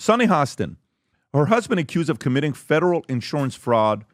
Sunny Hostin, her husband accused of committing federal insurance fraud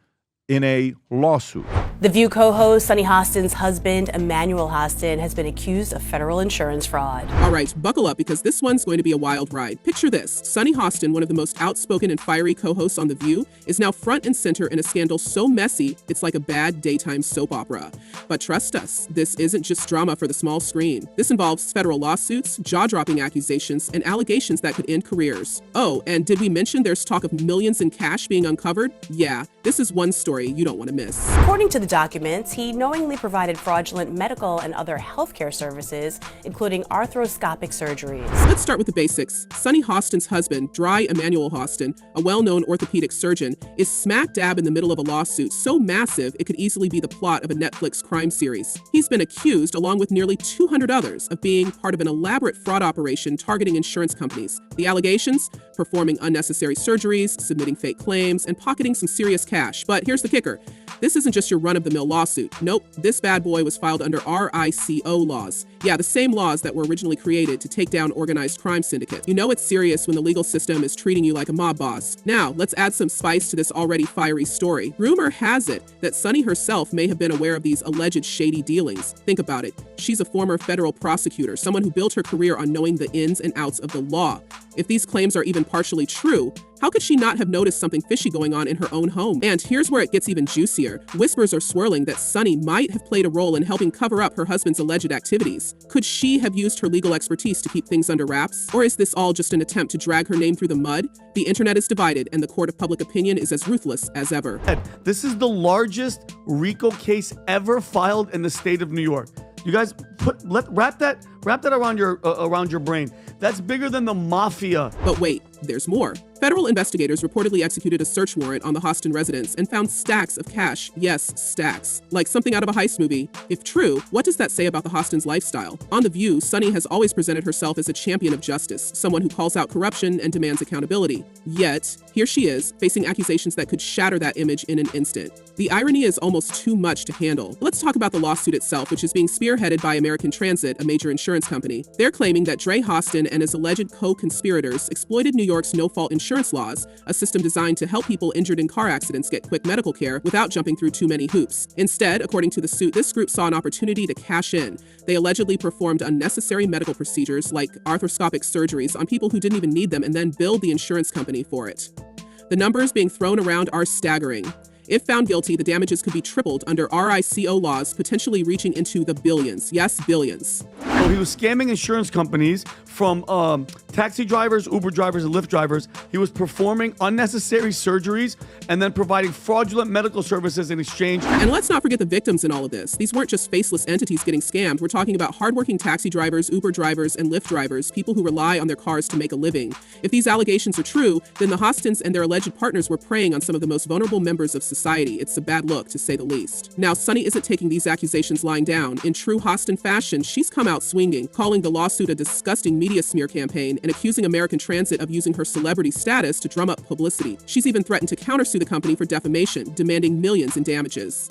in a lawsuit. The View co-host Sunny Hostin's husband, Emmanuel Hostin, has been accused of federal insurance fraud. All right, buckle up because this one's going to be a wild ride. Picture this. Sunny Hostin, one of the most outspoken and fiery co-hosts on The View, is now front and center in a scandal so messy, it's like a bad daytime soap opera. But trust us, this isn't just drama for the small screen. This involves federal lawsuits, jaw-dropping accusations, and allegations that could end careers. Oh, and did we mention there's talk of millions in cash being uncovered? Yeah, this is one story you don't want to miss. According to the documents, he knowingly provided fraudulent medical and other healthcare services, including arthroscopic surgeries. Let's start with the basics. Sunny Hostin's husband, Dry Emmanuel Hostin, a well-known orthopedic surgeon, is smack dab in the middle of a lawsuit so massive it could easily be the plot of a Netflix crime series. He's been accused, along with nearly 200 others, of being part of an elaborate fraud operation targeting insurance companies. The allegations? Performing unnecessary surgeries, submitting fake claims, and pocketing some serious cash. But here's the kicker. This isn't just your run-of-the-mill lawsuit. Nope, this bad boy was filed under RICO laws. Yeah, the same laws that were originally created to take down organized crime syndicates. You know it's serious when the legal system is treating you like a mob boss. Now, let's add some spice to this already fiery story. Rumor has it that Sunny herself may have been aware of these alleged shady dealings. Think about it. She's a former federal prosecutor, someone who built her career on knowing the ins and outs of the law. If these claims are even partially true, how could she not have noticed something fishy going on in her own home? And here's where it gets even juicier. Whispers are swirling that Sunny might have played a role in helping cover up her husband's alleged activities. Could she have used her legal expertise to keep things under wraps? Or is this all just an attempt to drag her name through the mud? The internet is divided, and the court of public opinion is as ruthless as ever. This is the largest RICO case ever filed in the state of New York. You guys wrap that around your brain. That's bigger than the mafia. But wait, there's more. Federal investigators reportedly executed a search warrant on the Hostin residence and found stacks of cash. Yes, stacks. Like something out of a heist movie. If true, what does that say about the Hostin's lifestyle? On The View, Sunny has always presented herself as a champion of justice, someone who calls out corruption and demands accountability. Yet, here she is, facing accusations that could shatter that image in an instant. The irony is almost too much to handle. Let's talk about the lawsuit itself, which is being spearheaded by American Transit, a major insurance company. They're claiming that Dre Hostin and his alleged co-conspirators exploited New York's no-fault insurance laws, a system designed to help people injured in car accidents get quick medical care without jumping through too many hoops. Instead, according to the suit, this group saw an opportunity to cash in. They allegedly performed unnecessary medical procedures like arthroscopic surgeries on people who didn't even need them and then billed the insurance company for it. The numbers being thrown around are staggering. If found guilty, the damages could be tripled under RICO laws, potentially reaching into the billions. Yes, billions. So he was scamming insurance companies from taxi drivers, Uber drivers, and Lyft drivers. He was performing unnecessary surgeries and then providing fraudulent medical services in exchange. And let's not forget the victims in all of this. These weren't just faceless entities getting scammed. We're talking about hardworking taxi drivers, Uber drivers, and Lyft drivers, people who rely on their cars to make a living. If these allegations are true, then the Hostins and their alleged partners were preying on some of the most vulnerable members of society. It's a bad look, to say the least. Now, Sunny isn't taking these accusations lying down. In true Hostin fashion, she's come out swinging, calling the lawsuit a disgusting media smear campaign and accusing American Transit of using her celebrity status to drum up publicity. She's even threatened to countersue the company for defamation, demanding millions in damages.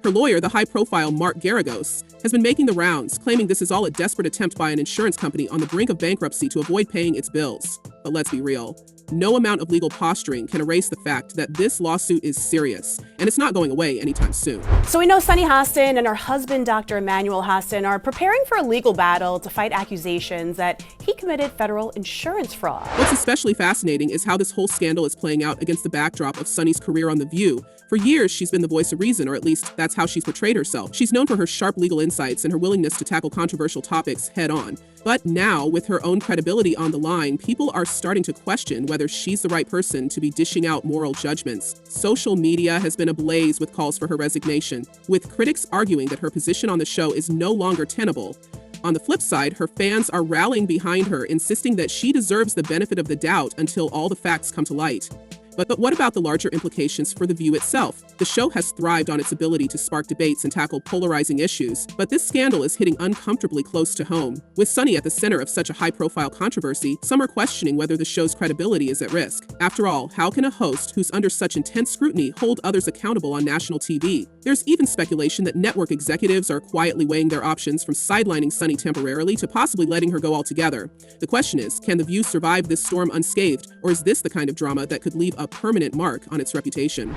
Her lawyer, the high-profile Mark Garagos, has been making the rounds, claiming this is all a desperate attempt by an insurance company on the brink of bankruptcy to avoid paying its bills. But let's be real. No amount of legal posturing can erase the fact that this lawsuit is serious, and it's not going away anytime soon. So we know Sunny Hostin and her husband, Dr. Emmanuel Hostin, are preparing for a legal battle to fight accusations that he committed federal insurance fraud. What's especially fascinating is how this whole scandal is playing out against the backdrop of Sunny's career on The View. For years, she's been the voice of reason, or at least that's how she's portrayed herself. She's known for her sharp legal insights and her willingness to tackle controversial topics head on. But now, with her own credibility on the line, people are starting to question whether she's the right person to be dishing out moral judgments. Social media has been ablaze with calls for her resignation, with critics arguing that her position on the show is no longer tenable. On the flip side, her fans are rallying behind her, insisting that she deserves the benefit of the doubt until all the facts come to light. But what about the larger implications for The View itself? The show has thrived on its ability to spark debates and tackle polarizing issues, but this scandal is hitting uncomfortably close to home. With Sunny at the center of such a high-profile controversy, some are questioning whether the show's credibility is at risk. After all, how can a host who's under such intense scrutiny hold others accountable on national TV? There's even speculation that network executives are quietly weighing their options from sidelining Sunny temporarily to possibly letting her go altogether. The question is, can The View survive this storm unscathed, or is this the kind of drama that could leave a permanent mark on its reputation?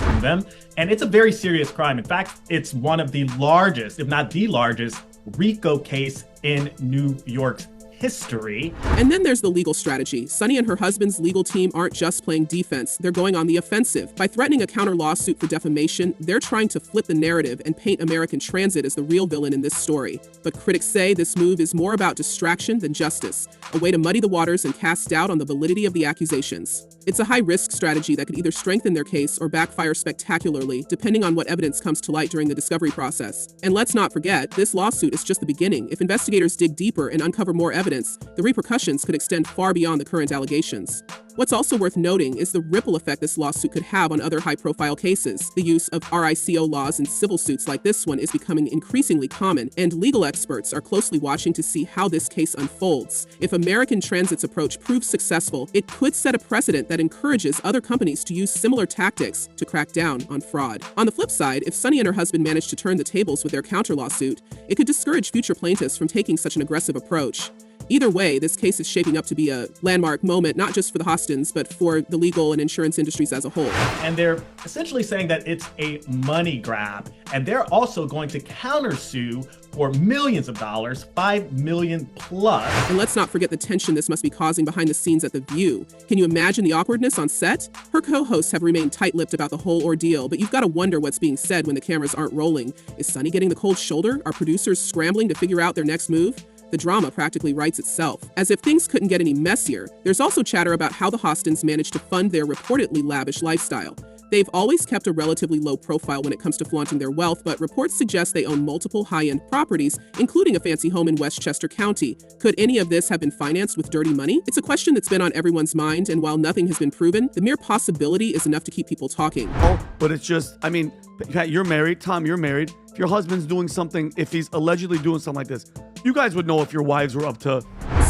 And it's a very serious crime. In fact, it's one of the largest, if not the largest, RICO case in New York's history. And then there's the legal strategy. Sunny and her husband's legal team aren't just playing defense, they're going on the offensive. By threatening a counter lawsuit for defamation, they're trying to flip the narrative and paint American Transit as the real villain in this story. But critics say this move is more about distraction than justice, a way to muddy the waters and cast doubt on the validity of the accusations. It's a high-risk strategy that could either strengthen their case or backfire spectacularly, depending on what evidence comes to light during the discovery process. And let's not forget, this lawsuit is just the beginning. If investigators dig deeper and uncover more evidence, the repercussions could extend far beyond the current allegations. What's also worth noting is the ripple effect this lawsuit could have on other high-profile cases. The use of RICO laws in civil suits like this one is becoming increasingly common, and legal experts are closely watching to see how this case unfolds. If American Transit's approach proves successful, it could set a precedent that encourages other companies to use similar tactics to crack down on fraud. On the flip side, if Sunny and her husband manage to turn the tables with their counter-lawsuit, it could discourage future plaintiffs from taking such an aggressive approach. Either way, this case is shaping up to be a landmark moment, not just for the Hostins, but for the legal and insurance industries as a whole. And they're essentially saying that it's a money grab, and they're also going to countersue for millions of dollars, $5 million plus. And let's not forget the tension this must be causing behind the scenes at The View. Can you imagine the awkwardness on set? Her co-hosts have remained tight-lipped about the whole ordeal, but you've got to wonder what's being said when the cameras aren't rolling. Is Sunny getting the cold shoulder? Are producers scrambling to figure out their next move? The drama practically writes itself. As if things couldn't get any messier, there's also chatter about how the Hostins managed to fund their reportedly lavish lifestyle. They've always kept a relatively low profile when it comes to flaunting their wealth, but reports suggest they own multiple high-end properties, including a fancy home in Westchester County. Could any of this have been financed with dirty money? It's a question that's been on everyone's mind, and while nothing has been proven, the mere possibility is enough to keep people talking. Oh, but it's just, I mean, Pat, you're married. Tom, you're married. If your husband's doing something, if he's allegedly doing something like this, you guys would know if your wives were up to.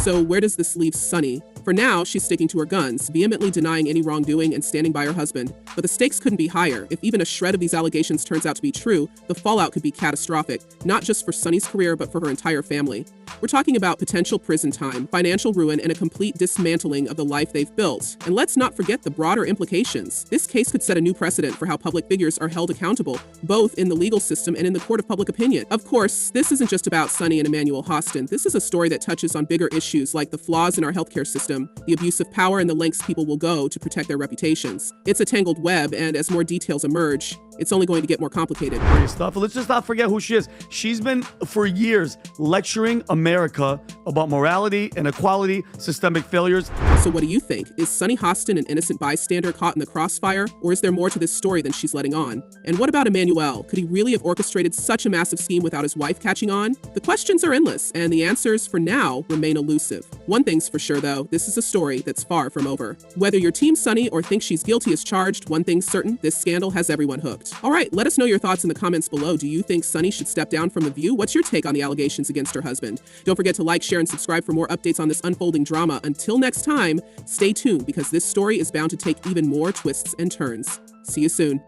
So where does this leave Sunny? For now, she's sticking to her guns, vehemently denying any wrongdoing and standing by her husband. But the stakes couldn't be higher. If even a shred of these allegations turns out to be true, the fallout could be catastrophic, not just for Sunny's career, but for her entire family. We're talking about potential prison time, financial ruin, and a complete dismantling of the life they've built. And let's not forget the broader implications. This case could set a new precedent for how public figures are held accountable, both in the legal system and in the court of public opinion. Of course, this isn't just about Sunny and Emmanuel Hostin. This is a story that touches on bigger issues like the flaws in our healthcare system, the abuse of power, and the lengths people will go to protect their reputations. It's a tangled web, and as more details emerge, it's only going to get more complicated. Stuff. Let's just not forget who she is. She's been, for years, lecturing America about morality, inequality, systemic failures. So what do you think? Is Sunny Hostin an innocent bystander caught in the crossfire, or is there more to this story than she's letting on? And what about Emmanuel? Could he really have orchestrated such a massive scheme without his wife catching on? The questions are endless, and the answers, for now, remain elusive. One thing's for sure, though, this is a story that's far from over. Whether you're Team Sunny or think she's guilty as charged, one thing's certain, this scandal has everyone hooked. All right, let us know your thoughts in the comments below. Do you think Sunny should step down from The View? What's your take on the allegations against her husband? Don't forget to like, share, and subscribe for more updates on this unfolding drama. Until next time, stay tuned because this story is bound to take even more twists and turns. See you soon.